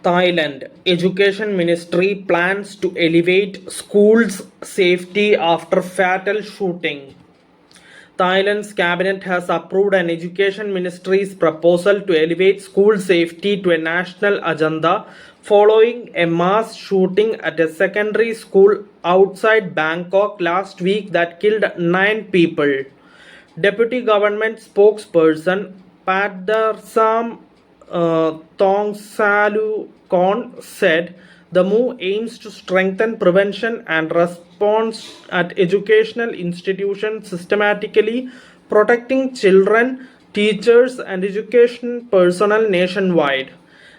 Thailand Education Ministry plans to elevate schools' safety after fatal shooting. Thailand's cabinet has approved an education ministry's proposal to elevate school safety to a national agenda following a mass shooting at a secondary school outside Bangkok last week that killed 9 people. Deputy government spokesperson Padarsam Thongsalukon said the move aims to strengthen prevention and response at educational institutions systematically, protecting children, teachers, and education personnel nationwide.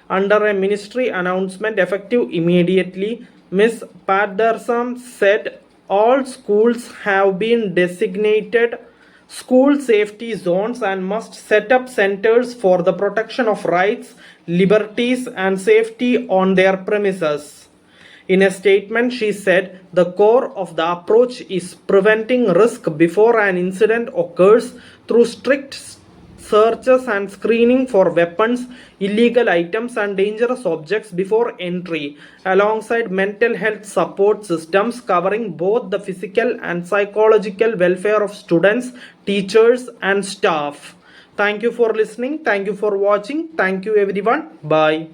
Under a ministry announcement effective immediately, Ms. Padarsam said all schools have been designated school safety zones and must set up centers for the protection of rights, liberties, and safety on their premises. In a statement, she said the core of the approach is preventing risk before an incident occurs through strict searches and screening for weapons, illegal items, and dangerous objects before entry, alongside mental health support systems covering both the physical and psychological welfare of students, teachers, and staff. Thank you for listening. Thank you for watching. Thank you, everyone. Bye.